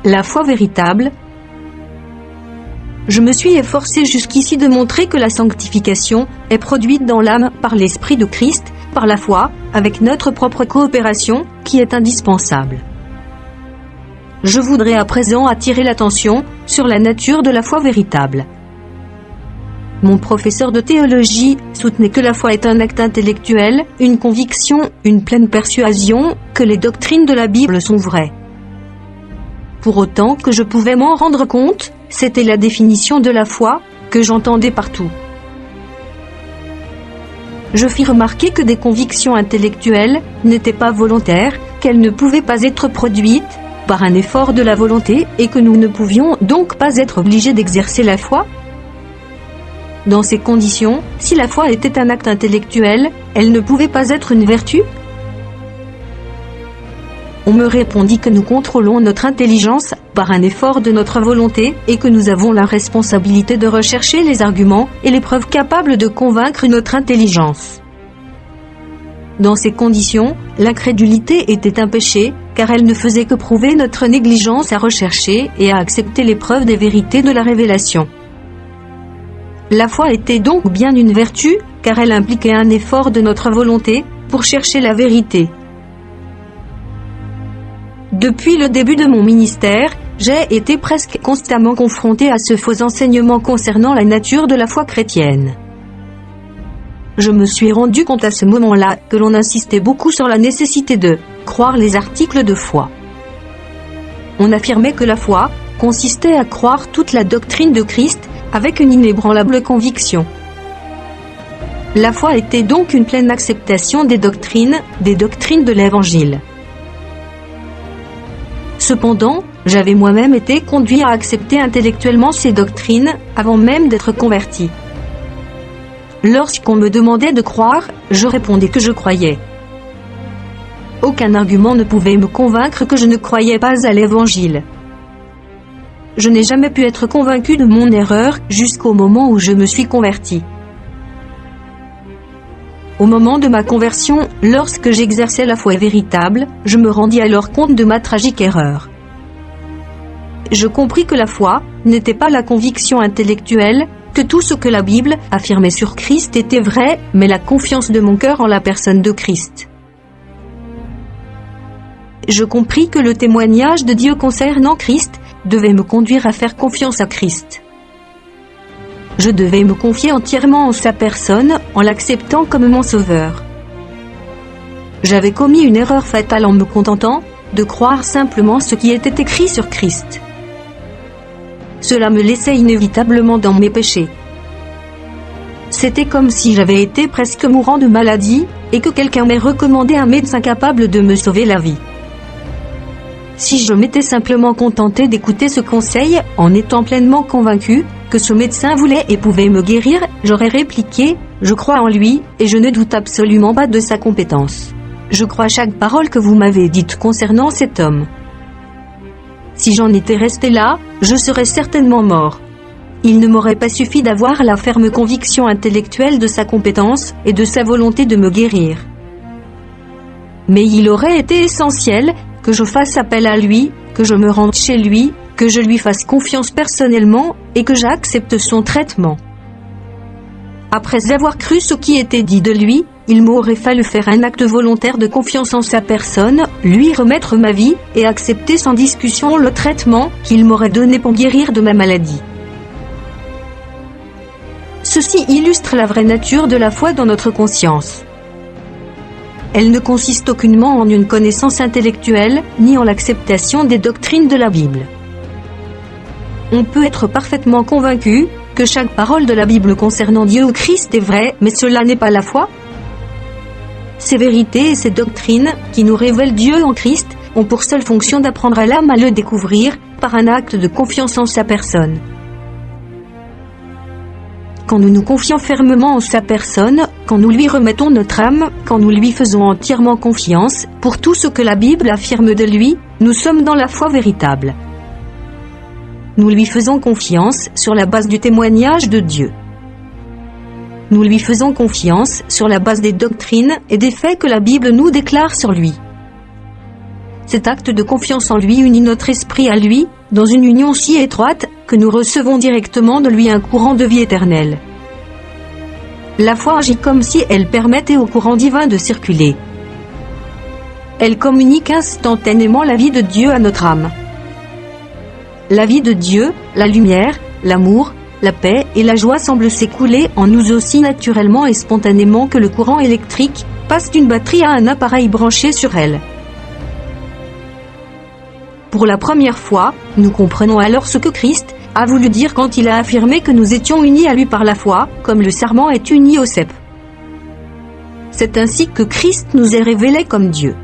la foi véritable. Je me suis efforcé jusqu'ici de montrer que la sanctification est produite dans l'âme par l'Esprit de Christ, par la foi, avec notre propre coopération, qui est indispensable. Je voudrais à présent attirer l'attention sur la nature de la foi véritable. Mon professeur de théologie soutenait que la foi est un acte intellectuel, une conviction, une pleine persuasion, que les doctrines de la Bible sont vraies. Pour autant que je pouvais m'en rendre compte, c'était la définition de la foi que j'entendais partout. Je fis remarquer que des convictions intellectuelles n'étaient pas volontaires, qu'elles ne pouvaient pas être produites par un effort de la volonté et que nous ne pouvions donc pas être obligés d'exercer la foi. Dans ces conditions, si la foi était un acte intellectuel, elle ne pouvait pas être une vertu. On me répondit que nous contrôlons notre intelligence par un effort de notre volonté et que nous avons la responsabilité de rechercher les arguments et les preuves capables de convaincre notre intelligence. Dans ces conditions, l'incrédulité était un péché, car elle ne faisait que prouver notre négligence à rechercher et à accepter les preuves des vérités de la révélation. La foi était donc bien une vertu, car elle impliquait un effort de notre volonté pour chercher la vérité. Depuis le début de mon ministère, j'ai été presque constamment confronté à ce faux enseignement concernant la nature de la foi chrétienne. Je me suis rendu compte à ce moment-là que l'on insistait beaucoup sur la nécessité de croire les articles de foi. On affirmait que la foi consistait à croire toute la doctrine de Christ avec une inébranlable conviction. La foi était donc une pleine acceptation des doctrines de l'Évangile. Cependant, j'avais moi-même été conduit à accepter intellectuellement ces doctrines avant même d'être converti. Lorsqu'on me demandait de croire, je répondais que je croyais. Aucun argument ne pouvait me convaincre que je ne croyais pas à l'Évangile. Je n'ai jamais pu être convaincu de mon erreur jusqu'au moment où je me suis converti. Au moment de ma conversion, lorsque j'exerçais la foi véritable, je me rendis alors compte de ma tragique erreur. Je compris que la foi n'était pas la conviction intellectuelle, que tout ce que la Bible affirmait sur Christ était vrai, mais la confiance de mon cœur en la personne de Christ. Je compris que le témoignage de Dieu concernant Christ devait me conduire à faire confiance à Christ. Je devais me confier entièrement en sa personne, en l'acceptant comme mon sauveur. J'avais commis une erreur fatale en me contentant de croire simplement ce qui était écrit sur Christ. Cela me laissait inévitablement dans mes péchés. C'était comme si j'avais été presque mourant de maladie, et que quelqu'un m'ait recommandé un médecin capable de me sauver la vie. Si je m'étais simplement contenté d'écouter ce conseil, en étant pleinement convaincu que ce médecin voulait et pouvait me guérir, j'aurais répliqué « Je crois en lui, et je ne doute absolument pas de sa compétence. Je crois chaque parole que vous m'avez dite concernant cet homme. » Si j'en étais resté là, je serais certainement mort. Il ne m'aurait pas suffi d'avoir la ferme conviction intellectuelle de sa compétence et de sa volonté de me guérir. Mais il aurait été essentiel que je fasse appel à lui, que je me rende chez lui, que je lui fasse confiance personnellement et que j'accepte son traitement. Après avoir cru ce qui était dit de lui, il m'aurait fallu faire un acte volontaire de confiance en sa personne, lui remettre ma vie et accepter sans discussion le traitement qu'il m'aurait donné pour guérir de ma maladie. Ceci illustre la vraie nature de la foi dans notre conscience. Elle ne consiste aucunement en une connaissance intellectuelle, ni en l'acceptation des doctrines de la Bible. On peut être parfaitement convaincu que chaque parole de la Bible concernant Dieu ou Christ est vraie, mais cela n'est pas la foi. Ces vérités et ces doctrines, qui nous révèlent Dieu en Christ, ont pour seule fonction d'apprendre à l'âme à le découvrir, par un acte de confiance en sa personne. Quand nous nous confions fermement en sa personne, quand nous lui remettons notre âme, quand nous lui faisons entièrement confiance, pour tout ce que la Bible affirme de lui, nous sommes dans la foi véritable. Nous lui faisons confiance sur la base du témoignage de Dieu. Nous lui faisons confiance sur la base des doctrines et des faits que la Bible nous déclare sur lui. Cet acte de confiance en lui unit notre esprit à lui, dans une union si étroite que nous recevons directement de lui un courant de vie éternelle. La foi agit comme si elle permettait au courant divin de circuler. Elle communique instantanément la vie de Dieu à notre âme. La vie de Dieu, la lumière, l'amour, la paix et la joie semblent s'écouler en nous aussi naturellement et spontanément que le courant électrique passe d'une batterie à un appareil branché sur elle. Pour la première fois, nous comprenons alors ce que Christ a voulu dire quand il a affirmé que nous étions unis à lui par la foi, comme le sarment est uni au cep. C'est ainsi que Christ nous est révélé comme Dieu.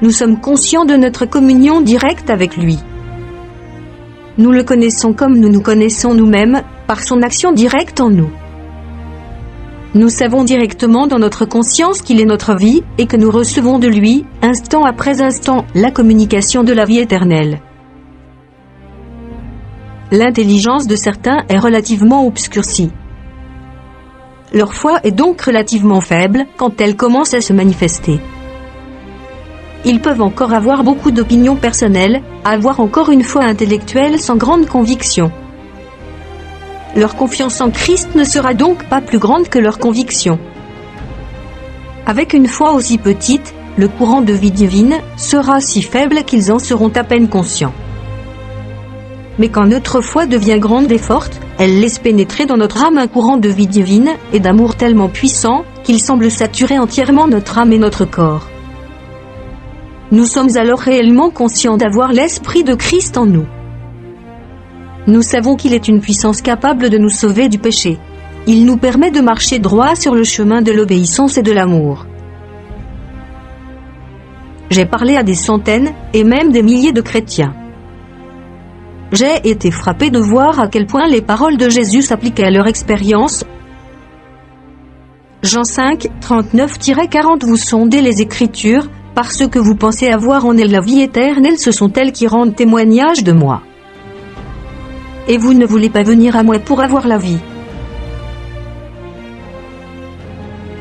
Nous sommes conscients de notre communion directe avec lui. Nous le connaissons comme nous nous connaissons nous-mêmes, par son action directe en nous. Nous savons directement dans notre conscience qu'il est notre vie, et que nous recevons de lui, instant après instant, la communication de la vie éternelle. L'intelligence de certains est relativement obscurcie. Leur foi est donc relativement faible quand elle commence à se manifester. Ils peuvent encore avoir beaucoup d'opinions personnelles, avoir encore une foi intellectuelle sans grande conviction. Leur confiance en Christ ne sera donc pas plus grande que leur conviction. Avec une foi aussi petite, le courant de vie divine sera si faible qu'ils en seront à peine conscients. Mais quand notre foi devient grande et forte, elle laisse pénétrer dans notre âme un courant de vie divine et d'amour tellement puissant qu'il semble saturer entièrement notre âme et notre corps. Nous sommes alors réellement conscients d'avoir l'Esprit de Christ en nous. Nous savons qu'il est une puissance capable de nous sauver du péché. Il nous permet de marcher droit sur le chemin de l'obéissance et de l'amour. J'ai parlé à des centaines et même des milliers de chrétiens. J'ai été frappé de voir à quel point les paroles de Jésus s'appliquaient à leur expérience. Jean 5, 39-40 Vous sondez les Écritures, parce que vous pensez avoir en elles la vie éternelle, ce sont elles qui rendent témoignage de moi. Et vous ne voulez pas venir à moi pour avoir la vie.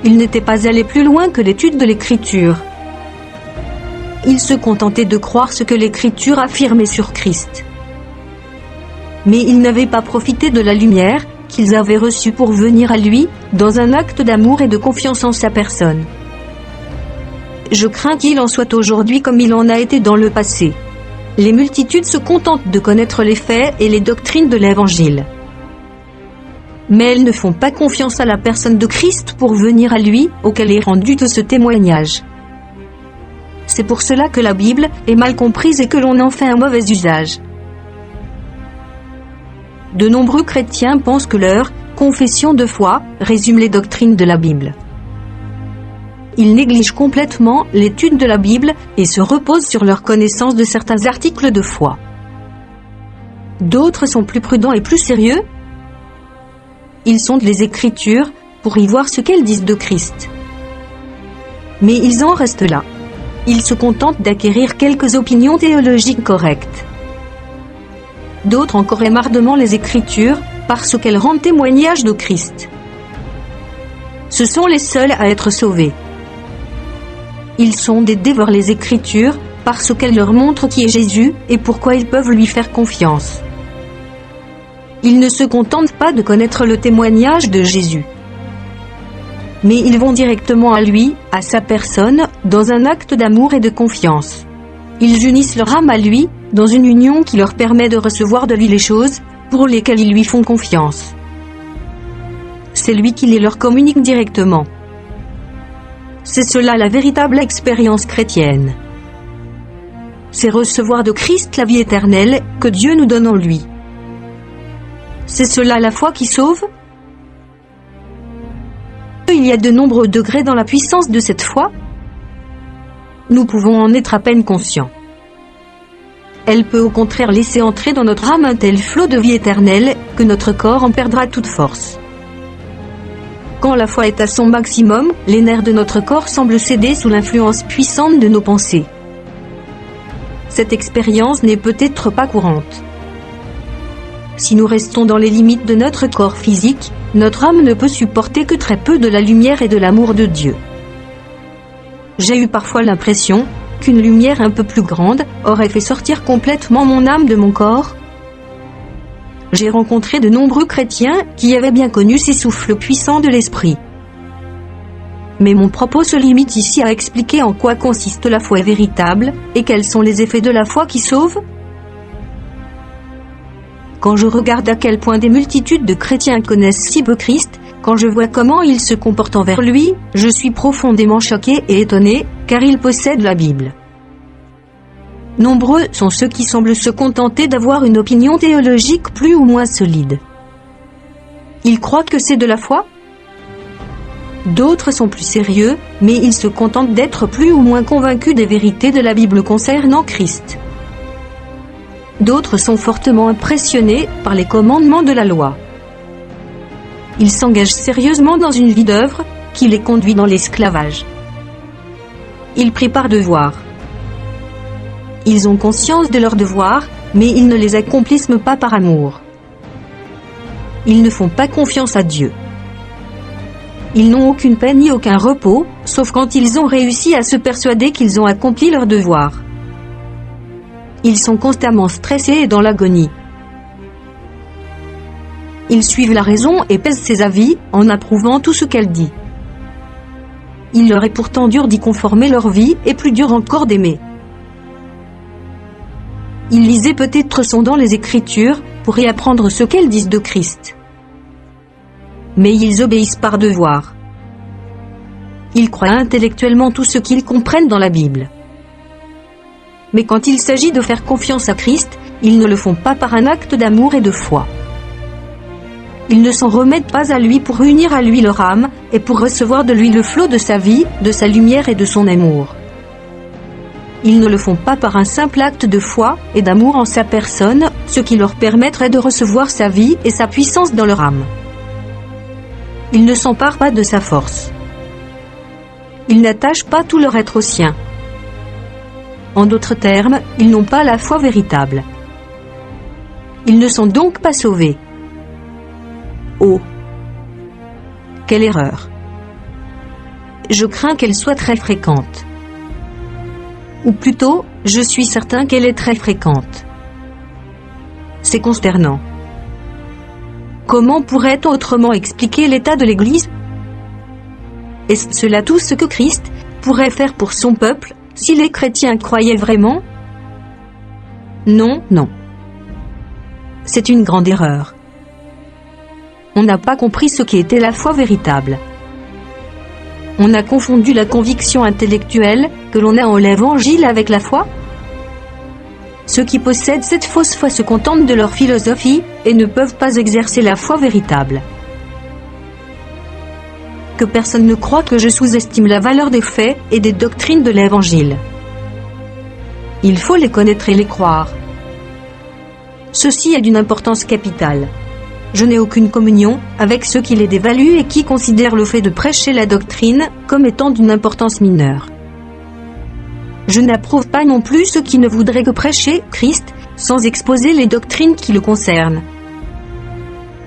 Ils n'étaient pas allés plus loin que l'étude de l'Écriture. Ils se contentaient de croire ce que l'Écriture affirmait sur Christ. Mais ils n'avaient pas profité de la lumière qu'ils avaient reçue pour venir à lui, dans un acte d'amour et de confiance en sa personne. Je crains qu'il en soit aujourd'hui comme il en a été dans le passé. Les multitudes se contentent de connaître les faits et les doctrines de l'Évangile. Mais elles ne font pas confiance à la personne de Christ pour venir à lui, auquel est rendu tout ce témoignage. C'est pour cela que la Bible est mal comprise et que l'on en fait un mauvais usage. De nombreux chrétiens pensent que leur confession de foi résume les doctrines de la Bible. Ils négligent complètement l'étude de la Bible et se reposent sur leur connaissance de certains articles de foi. D'autres sont plus prudents et plus sérieux. Ils sondent les Écritures pour y voir ce qu'elles disent de Christ. Mais ils en restent là. Ils se contentent d'acquérir quelques opinions théologiques correctes. D'autres encore aiment ardemment les Écritures parce qu'elles rendent témoignage de Christ. Ce sont les seuls à être sauvés. Ils sondent et dévorent les Écritures parce qu'elles leur montrent qui est Jésus et pourquoi ils peuvent lui faire confiance. Ils ne se contentent pas de connaître le témoignage de Jésus. Mais ils vont directement à lui, à sa personne, dans un acte d'amour et de confiance. Ils unissent leur âme à lui, dans une union qui leur permet de recevoir de lui les choses pour lesquelles ils lui font confiance. C'est lui qui les leur communique directement. C'est cela la véritable expérience chrétienne. C'est recevoir de Christ la vie éternelle que Dieu nous donne en lui. C'est cela la foi qui sauve. Il y a de nombreux degrés dans la puissance de cette foi. Nous pouvons en être à peine conscients. Elle peut au contraire laisser entrer dans notre âme un tel flot de vie éternelle que notre corps en perdra toute force. Quand la foi est à son maximum, les nerfs de notre corps semblent céder sous l'influence puissante de nos pensées. Cette expérience n'est peut-être pas courante. Si nous restons dans les limites de notre corps physique, notre âme ne peut supporter que très peu de la lumière et de l'amour de Dieu. J'ai eu parfois l'impression qu'une lumière un peu plus grande aurait fait sortir complètement mon âme de mon corps. J'ai rencontré de nombreux chrétiens qui avaient bien connu ces souffles puissants de l'esprit. Mais mon propos se limite ici à expliquer en quoi consiste la foi véritable et quels sont les effets de la foi qui sauvent. Quand je regarde à quel point des multitudes de chrétiens connaissent si peu Christ, quand je vois comment ils se comportent envers lui, je suis profondément choqué et étonné, car ils possèdent la Bible. Nombreux sont ceux qui semblent se contenter d'avoir une opinion théologique plus ou moins solide. Ils croient que c'est de la foi. D'autres sont plus sérieux, mais ils se contentent d'être plus ou moins convaincus des vérités de la Bible concernant Christ. D'autres sont fortement impressionnés par les commandements de la loi. Ils s'engagent sérieusement dans une vie d'œuvre qui les conduit dans l'esclavage. Ils prient par devoir. Ils ont conscience de leurs devoirs, mais ils ne les accomplissent pas par amour. Ils ne font pas confiance à Dieu. Ils n'ont aucune paix ni aucun repos, sauf quand ils ont réussi à se persuader qu'ils ont accompli leurs devoirs. Ils sont constamment stressés et dans l'agonie. Ils suivent la raison et pèsent ses avis, en approuvant tout ce qu'elle dit. Il leur est pourtant dur d'y conformer leur vie, et plus dur encore d'aimer. Ils lisaient peut-être sondant les Écritures, pour y apprendre ce qu'elles disent de Christ. Mais ils obéissent par devoir. Ils croient intellectuellement tout ce qu'ils comprennent dans la Bible. Mais quand il s'agit de faire confiance à Christ, ils ne le font pas par un acte d'amour et de foi. Ils ne s'en remettent pas à lui pour unir à lui leur âme, et pour recevoir de lui le flot de sa vie, de sa lumière et de son amour. Ils ne le font pas par un simple acte de foi et d'amour en sa personne, ce qui leur permettrait de recevoir sa vie et sa puissance dans leur âme. Ils ne s'emparent pas de sa force. Ils n'attachent pas tout leur être au sien. En d'autres termes, ils n'ont pas la foi véritable. Ils ne sont donc pas sauvés. Oh! Quelle erreur! Je crains qu'elle soit très fréquente. Ou plutôt, je suis certain qu'elle est très fréquente. C'est consternant. Comment pourrait-on autrement expliquer l'état de l'Église? Est-ce cela tout ce que Christ pourrait faire pour son peuple, si les chrétiens croyaient vraiment? Non, non. C'est une grande erreur. On n'a pas compris ce qu'était la foi véritable. On a confondu la conviction intellectuelle que l'on a en l'Évangile avec la foi. Ceux qui possèdent cette fausse foi se contentent de leur philosophie et ne peuvent pas exercer la foi véritable. Que personne ne croie que je sous-estime la valeur des faits et des doctrines de l'Évangile. Il faut les connaître et les croire. Ceci est d'une importance capitale. Je n'ai aucune communion avec ceux qui les dévaluent et qui considèrent le fait de prêcher la doctrine comme étant d'une importance mineure. Je n'approuve pas non plus ceux qui ne voudraient que prêcher Christ sans exposer les doctrines qui le concernent.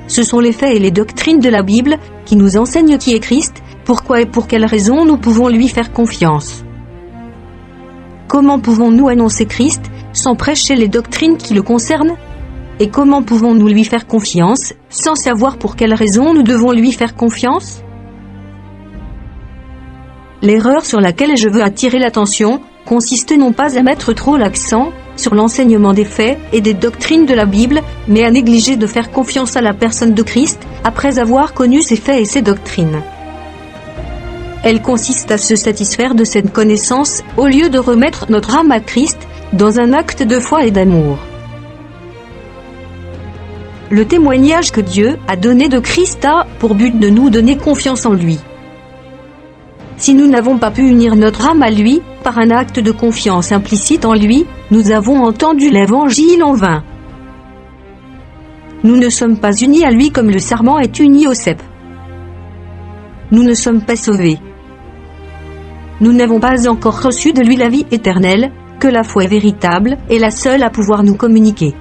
Ce sont les faits et les doctrines de la Bible qui nous enseignent qui est Christ, pourquoi et pour quelles raisons nous pouvons lui faire confiance. Comment pouvons-nous annoncer Christ sans prêcher les doctrines qui le concernent? Et comment pouvons-nous lui faire confiance, sans savoir pour quelles raisons nous devons lui faire confiance? L'erreur sur laquelle je veux attirer l'attention consiste non pas à mettre trop l'accent sur l'enseignement des faits et des doctrines de la Bible, mais à négliger de faire confiance à la personne de Christ, après avoir connu ses faits et ses doctrines. Elle consiste à se satisfaire de cette connaissance, au lieu de remettre notre âme à Christ, dans un acte de foi et d'amour. Le témoignage que Dieu a donné de Christ a pour but de nous donner confiance en lui. Si nous n'avons pas pu unir notre âme à lui, par un acte de confiance implicite en lui, nous avons entendu l'Évangile en vain. Nous ne sommes pas unis à lui comme le sarment est uni au cep. Nous ne sommes pas sauvés. Nous n'avons pas encore reçu de lui la vie éternelle, que la foi véritable est la seule à pouvoir nous communiquer.